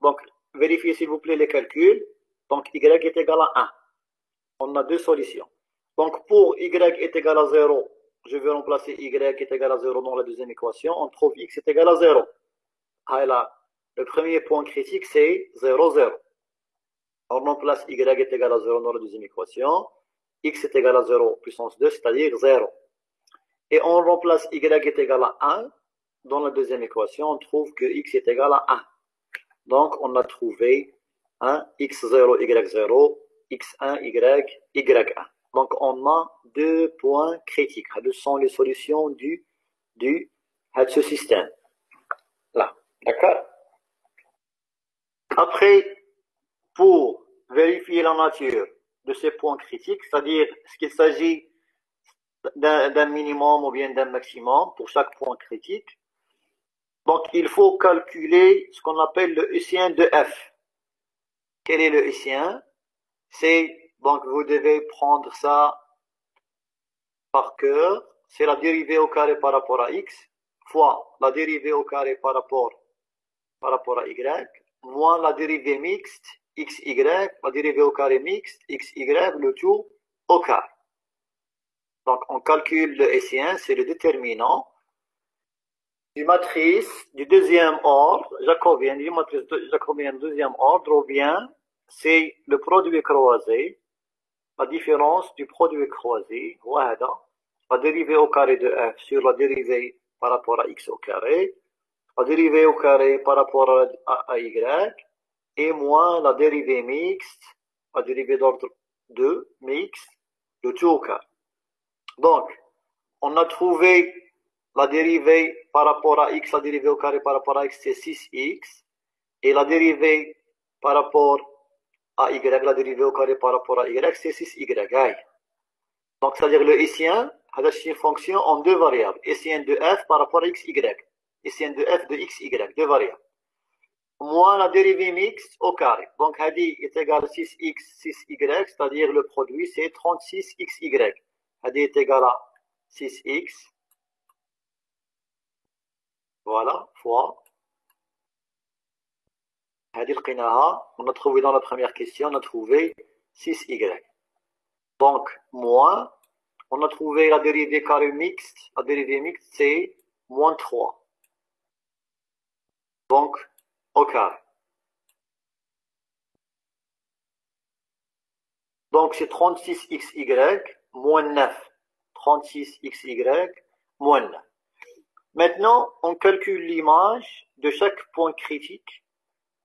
Donc, vérifiez s'il vous plaît les calculs. Donc, y est égal à 1. On a deux solutions. Donc, pour y est égal à 0, je vais remplacer y est égal à 0 dans la deuxième équation. On trouve x est égal à 0. Là, le premier point critique, c'est 0, 0. On remplace y est égal à 0 dans la deuxième équation. X est égal à 0 puissance 2, c'est-à-dire 0. Et on remplace y est égal à 1 dans la deuxième équation. On trouve que x est égal à 1. Donc, on a trouvé x0, y0, x1, y1. Donc, on a deux points critiques. Ce sont les solutions de ce système. Là, d'accord? Après, pour vérifier la nature de ces points critiques, c'est-à-dire ce qu'il s'agit d'un minimum ou bien d'un maximum pour chaque point critique, donc il faut calculer ce qu'on appelle le Hessien de f. Quel est le Hessien? C'est, donc vous devez prendre ça par cœur, c'est la dérivée au carré par rapport à x, fois la dérivée au carré par rapport à y, moins la dérivée mixte, xy, la dérivée au carré mixte, xy, le tout au carré. Donc, on calcule le SI1, c'est le déterminant du matrice du deuxième ordre, jacobienne, du matrice jacobienne deuxième ordre, ou bien c'est le produit croisé, la différence du produit croisé, voilà, la dérivée au carré de f sur la dérivée par rapport à x au carré, la dérivée au carré par rapport à y, et moins la dérivée mixte, la dérivée d'ordre 2, mixte, de tout au carré. Donc, on a trouvé la dérivée par rapport à x, la dérivée au carré par rapport à x, c'est 6x. Et la dérivée par rapport à y, la dérivée au carré par rapport à y, c'est 6y. Donc, c'est-à-dire le SI1, c'est une fonction en deux variables. SI1 de f par rapport à x, y. SI1 de f de x, y, deux variables. Moins la dérivée mixte au carré. Donc, hadi est égal à 6x, 6y, c'est-à-dire le produit, c'est 36xy. Hadi est égal à 6x, voilà, fois. Hadi on a trouvé dans la première question, on a trouvé 6y. Donc, moins, on a trouvé la dérivée carré mixte. La dérivée mixte, c'est moins 3. Donc, au carré. Donc, c'est 36xy moins 9. 36xy moins 9. Maintenant, on calcule l'image de chaque point critique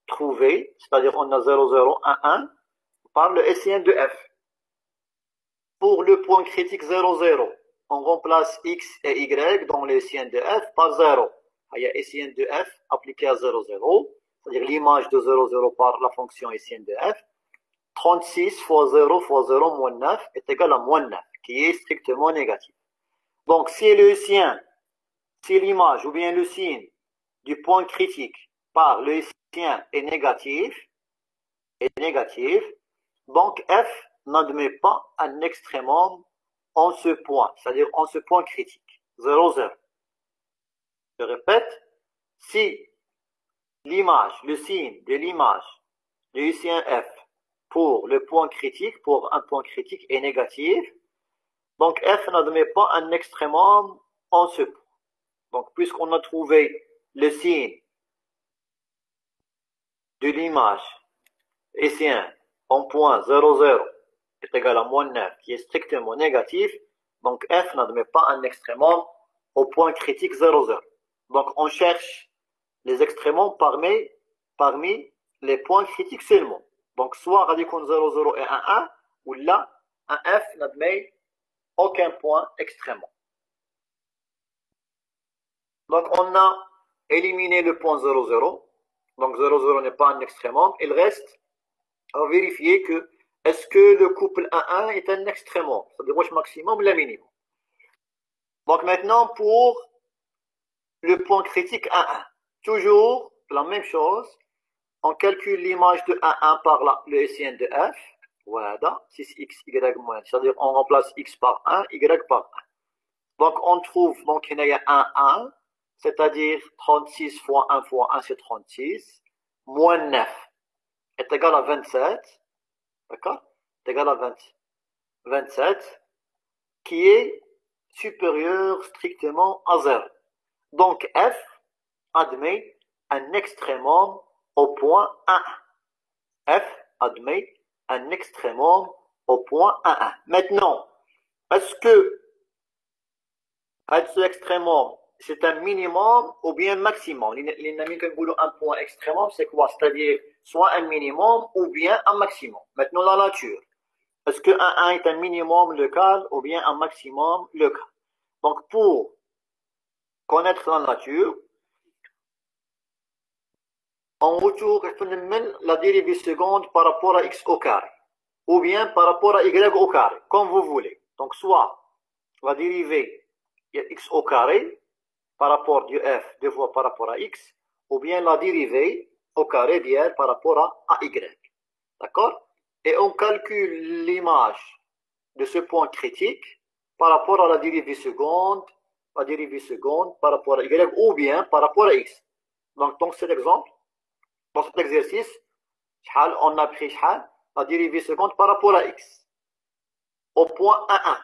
trouvé, c'est-à-dire on a 0, 0, 1, 1, par le SI1 de f. Pour le point critique 0, 0, on remplace x et y dans le SI1 de f par 0. Il y a SI1 de f appliqué à 0, 0, c'est-à-dire l'image de 0, 0 par la fonction SI1 de f. 36 fois 0 fois 0 moins 9 est égal à moins 9, qui est strictement négatif. Donc, si le SI1, si l'image ou bien le signe du point critique par le SI1 est négatif, donc f n'admet pas un extrémum en ce point, c'est-à-dire en ce point critique, 0, 0. Je répète, si l'image, le signe de l'image de SI1 f pour le point critique, pour un point critique est négatif, donc f n'admet pas un extrémum en ce point. Donc, puisqu'on a trouvé le signe de l'image SI1 en point 0, 0 est égal à moins 9, qui est strictement négatif, donc f n'admet pas un extrémum au point critique 0, 0. Donc, on cherche les extrémums parmi les points critiques seulement. Donc, soit radicon 0, 0 et 1, 1, ou là, un f n'admet aucun point extrémement. Donc, on a éliminé le point 0, 0. Donc, 0, 0 n'est pas un extrémum. Il reste à vérifier que est-ce que le couple 1, 1 est un extrémum, c'est-à-dire maximum ou la minimum. Donc, maintenant, pour le point critique 1, 1. Toujours la même chose. On calcule l'image de 1, 1 par le SI1 de f. Voilà, 6xy moins. C'est-à-dire on remplace x par 1, y par 1. Donc on trouve, donc il y a 1, 1, c'est-à-dire 36 fois 1 fois 1, c'est 36, moins 9 est égal à 27, d'accord? Est égal à 27, qui est supérieur strictement à 0. Donc f admet un extrémum au point 1. F admet un extrémum au point 1. Maintenant, est-ce que ce extrémum, c'est un minimum ou bien maximum? Un point extrémum, c'est quoi? C'est-à-dire soit un minimum ou bien un maximum. Maintenant, la nature. Est-ce que 1 est un minimum local ou bien un maximum local? Donc, pour connaître la nature, on retrouve la dérivée seconde par rapport à x au carré, ou bien par rapport à y au carré, comme vous voulez. Donc, soit la dérivée x au carré par rapport du f deux fois par rapport à x, ou bien la dérivée au carré d'hier par rapport à y. D'accord? Et on calcule l'image de ce point critique par rapport à la dérivée seconde par rapport à y, ou bien par rapport à x. Donc, dans cet exemple, dans cet exercice, on a pris la dérivée seconde par rapport à x au point 1, 1.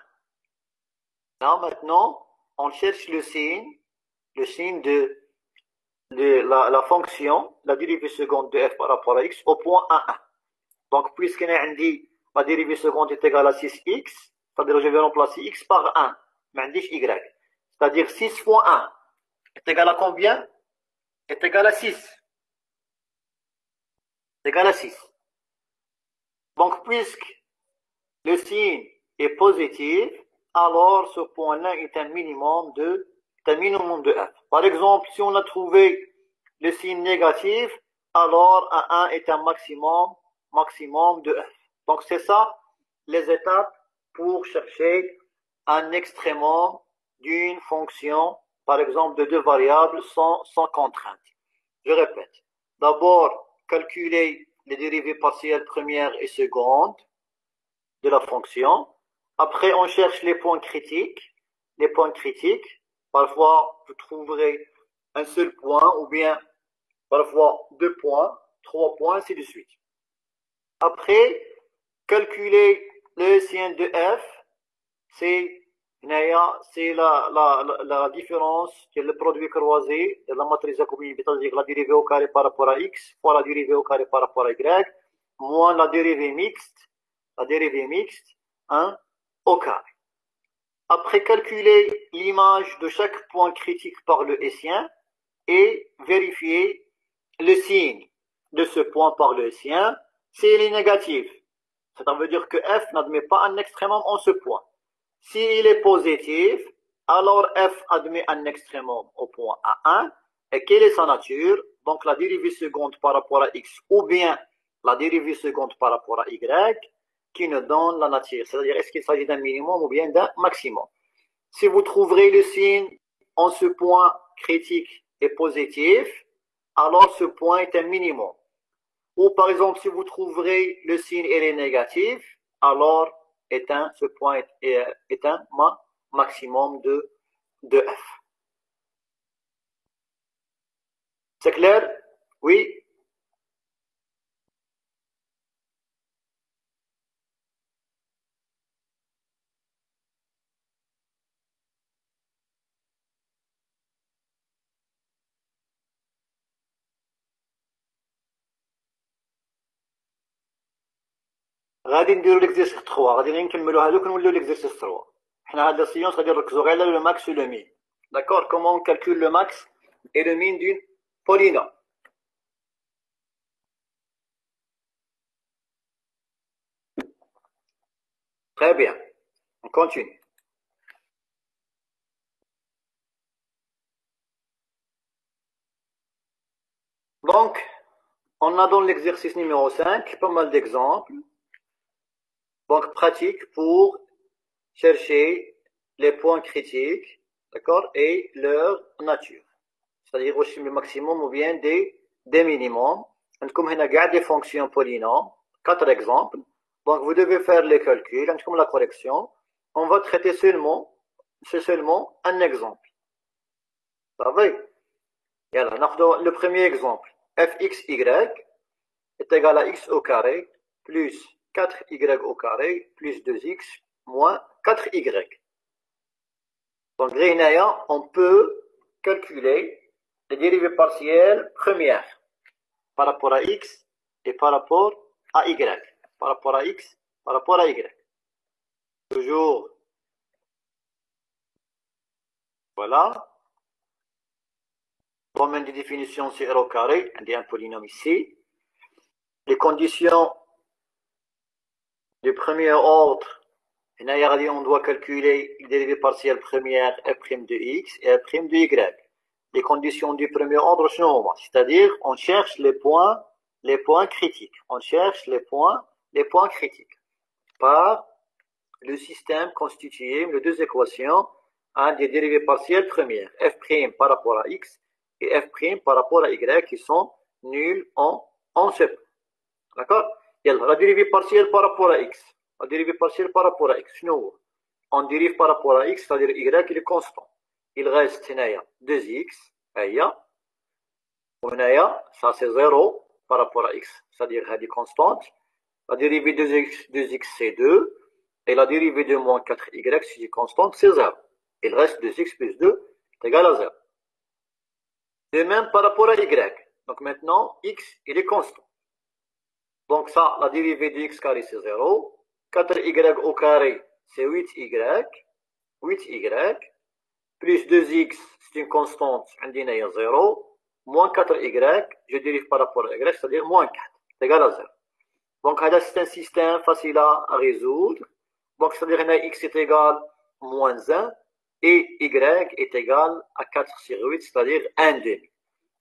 Là, maintenant, on cherche le signe de la fonction, la dérivée seconde de f par rapport à x au point 1,1. Donc, puisqu'on a dit la dérivée seconde est égale à 6x, c'est-à-dire que je vais remplacer x par 1, mais on dit y. C'est-à-dire 6 fois 1 est égal à combien? Est égal à 6. Est égal à 6. Donc, puisque le signe est positif, alors ce point-là est un minimum de f. Par exemple, si on a trouvé le signe négatif, alors un 1 est un maximum de f. Donc c'est ça les étapes pour chercher un extrémum d'une fonction, par exemple de deux variables sans contrainte. Je répète. D'abord, calculer les dérivées partielles première et seconde de la fonction. Après, on cherche les points critiques. Les points critiques, parfois, vous trouverez un seul point ou bien parfois 2 points, 3 points, ainsi de suite. Après, calculer le signe de f, c'est la différence, c'est le produit croisé de la matrice jacobine, c'est-à-dire la dérivée au carré par rapport à x, fois la dérivée au carré par rapport à y, moins la dérivée mixte, 1 au carré. Après, calculer l'image de chaque point critique par le hessien et vérifier le signe de ce point par le hessien s'il est négatif. Ça veut dire que f n'admet pas un extrémum en ce point. S'il est positif, alors f admet un extrémum au point A1. Et quelle est sa nature? Donc la dérivée seconde par rapport à x ou bien la dérivée seconde par rapport à y qui nous donne la nature. C'est-à-dire est-ce qu'il s'agit d'un minimum ou bien d'un maximum. Si vous trouverez le signe en ce point critique est positif, alors ce point est un minimum. Ou par exemple, si vous trouverez le signe est négatif, alors ce point est un maximum de f. C'est clair? Oui? غادي نديرو l'exercice 3 غادي نكملو هذوك ونوليو l'exercice 3 حنا هاد السيونس غادي نركزو غير على le max ou le min. D'accord? Comment on calcule le max et le min d'une polynôme. Très bien. On continue. Donc, on a dans l'exercice numéro 5 pas mal d'exemples. Donc, pratique pour chercher les points critiques, d'accord, et leur nature. C'est-à-dire aussi le maximum ou bien des minimums. Comme on a des fonctions polynômes, 4 exemples. Donc, vous devez faire les calculs, comme la correction. On va traiter seulement un exemple. Ça va? Le premier exemple. fxy est égal à x au carré plus 4y au carré plus 2x moins 4y. Donc, on peut calculer les dérivées partielles premières par rapport à x et par rapport à y. Par rapport à x, par rapport à y. Toujours. Voilà. Domaine de définition, c'est r au carré. On dit un polynôme ici. Les conditions du premier ordre. On doit calculer les dérivées partielles premières f' de x et f' de y. Les conditions du premier ordre sont, c'est-à-dire on cherche les points critiques. On cherche les points critiques par le système constitué de deux équations, des dérivées partielles premières, f' par rapport à x et f' par rapport à y qui sont nuls en ce point. D'accord? La dérivée partielle par rapport à x. La dérivée partielle par rapport à x. On dérive par rapport à x, c'est-à-dire y il est constant. Il reste 2x, ça c'est 0 par rapport à x, c'est-à-dire elle est constante. La dérivée de 2x c'est 2, et la dérivée de moins 4y, si c'est constante, c'est 0. Il reste 2x plus 2 est égal à 0. De même par rapport à y. Donc maintenant, x, il est constant. Donc ça, la dérivée de x carré, c'est 0. 4y au carré, c'est 8y. 8y. Plus 2x, c'est une constante, on dit 0. Moins 4y, je dérive par rapport à y, c'est-à-dire moins 4, c'est égal à 0. Donc, c'est un système facile à résoudre. Donc, c'est-à-dire que x est égal à moins 1 et y est égal à 4 sur 8, c'est-à-dire 1 demi.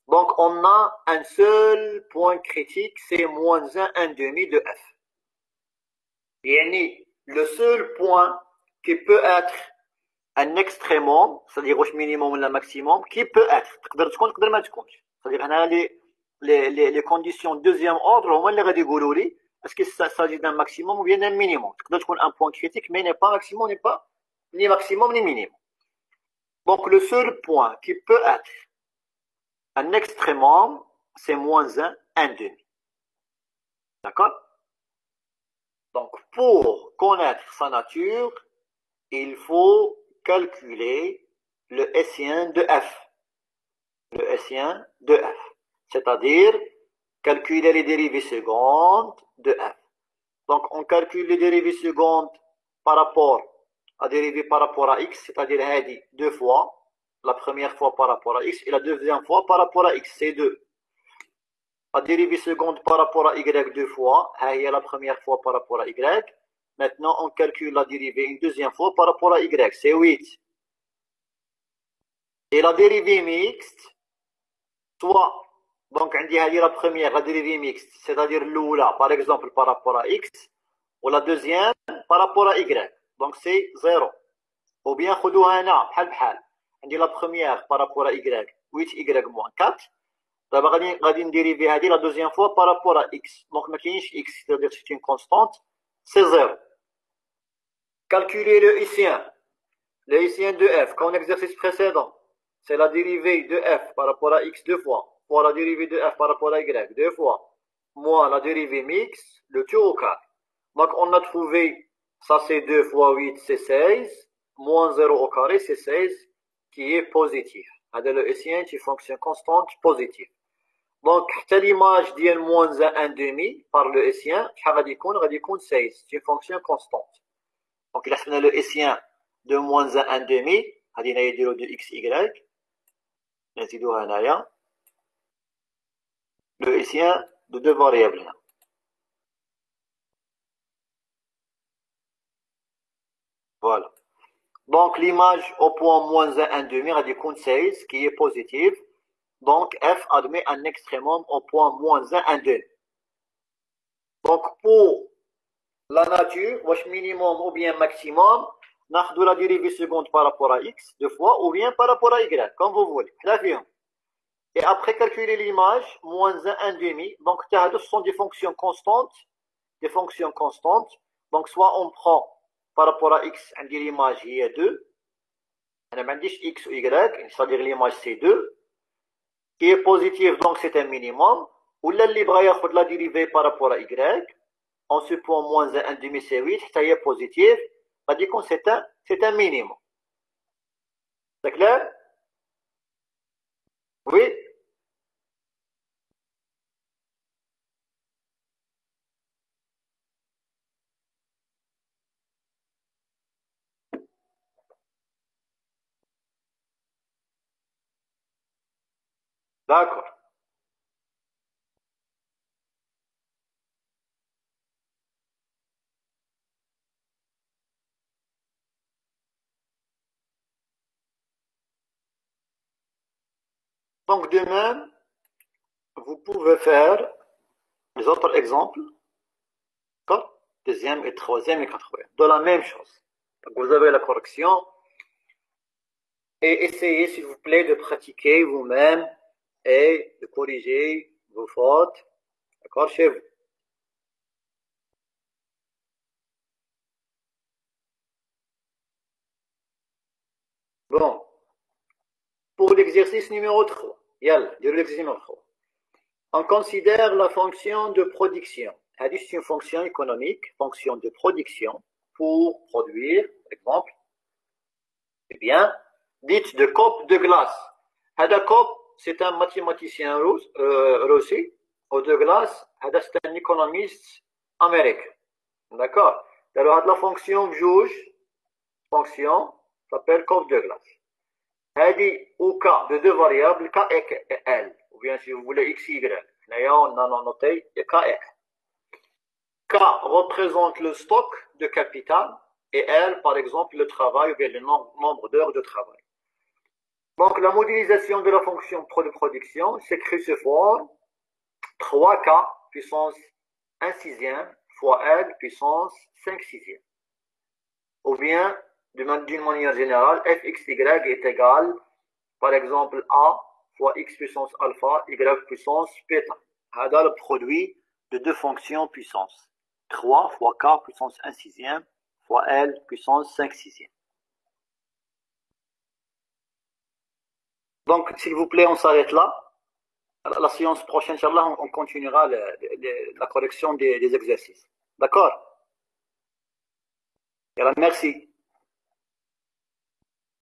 Donc, on a un seul point critique, c'est moins 1 demi de f. Et le seul point qui peut être un extrémum, c'est-à-dire au minimum ou le maximum, qui peut être. C'est-à-dire les conditions deuxième ordre, au moins les radicaux. Est-ce qu'il s'agit d'un maximum ou bien d'un minimum? C'est un point critique, mais n'est pas maximum, n'est pas ni maximum ni minimum. Donc le seul point qui peut être un extrémum, c'est moins 1 demi. D'accord? Donc pour connaître sa nature, il faut calculer le S1 de f. Le S1 de f. C'est-à-dire calculer les dérivées secondes de f. Donc, on calcule les dérivées secondes par rapport à dérivée par rapport à x, c'est-à-dire deux fois. La première fois par rapport à x et la deuxième fois par rapport à x, c'est 2. La dérivée seconde par rapport à y deux fois, la première fois par rapport à y. Maintenant, on calcule la dérivée une deuxième fois par rapport à y, c'est 8. Et la dérivée mixte, soit, donc on dit la première, la dérivée mixte, c'est-à-dire l'oula, par exemple, par rapport à x, ou la deuxième par rapport à y. Donc c'est 0. Ou bien, on dit la première par rapport à y, 8y moins 4. D'abord, on va dériver la deuxième fois par rapport à x. Donc, x, c'est-à-dire que c'est une constante, c'est 0. Calculer le Hissien. Le Hissien de f, comme l'exercice précédent, c'est la dérivée de f par rapport à x deux fois, fois la dérivée de f par rapport à y deux fois, moins la dérivée mixte, le tout au carré. Donc, on a trouvé, ça c'est 2 fois 8, c'est 16, moins 0 au carré, c'est 16, qui est positif. C'est le Hissien qui fonctionne constante positive. Donc, l'image dit moins 1 demi par le Hissien, qui 16, c'est une fonction constante. Donc, il a le Hissien de moins 1 demi, c'est-à-dire de x, y. Le Hissien de deux variables. Voilà. Donc, l'image au point moins 1 demi, c'est 16, qui est positive. Donc, f admet un extrémum au point moins 1 demi. Donc, pour la nature, minimum ou bien maximum, on a la dérivée seconde par rapport à x deux fois ou bien par rapport à y, comme vous voulez. Et après calculer l'image, moins 1 demi, donc ce sont des fonctions constantes. Des fonctions constantes. Donc soit on prend par rapport à x, on dit l'image il y a 2. On a x ou y, c'est-à-dire l'image c'est 2. Qui est positive, donc c'est un minimum. Ou là, la dérivée par rapport à y. On se prend moins 1 demi, c'est 8, ça y est positif. C'est un minimum. C'est clair? Oui? D'accord. Donc, de même, vous pouvez faire les autres exemples. D'accord? Deuxième et troisième et quatrième. De la même chose. Donc, vous avez la correction. Et essayez, s'il vous plaît, de pratiquer vous-même et de corriger vos fautes. D'accord? Chez vous. Bon. Pour l'exercice numéro 3. Yalla, l'exercice numéro 3. On considère la fonction de production. C'est une fonction économique, fonction de production, pour produire, par exemple, Eh bien, dites de cope de glace. Hada Cope, c'est un mathématicien russe, ou de glace, c'est un économiste américain. D'accord? Alors, la fonction juge, fonction, s'appelle cope de glace. هذه au cas de deux variables k et l, ou bien si vous voulez x, y. Là, on a noté k et l. K représente le stock de capital et L, par exemple, le travail ou bien le nombre d'heures de travail. Donc, la modélisation de la fonction de production s'écrit sous forme 3K puissance 1 sixième fois L puissance 5 sixième. Ou bien, d'une manière générale, fxy est égal, par exemple, A fois x puissance alpha, y puissance bêta. C'est le produit de deux fonctions puissance. 3 fois k puissance 1 sixième fois L puissance 5 sixième. Donc, s'il vous plaît, on s'arrête là. La séance prochaine, Inch'Allah, on continuera la correction des exercices. D'accord? Merci.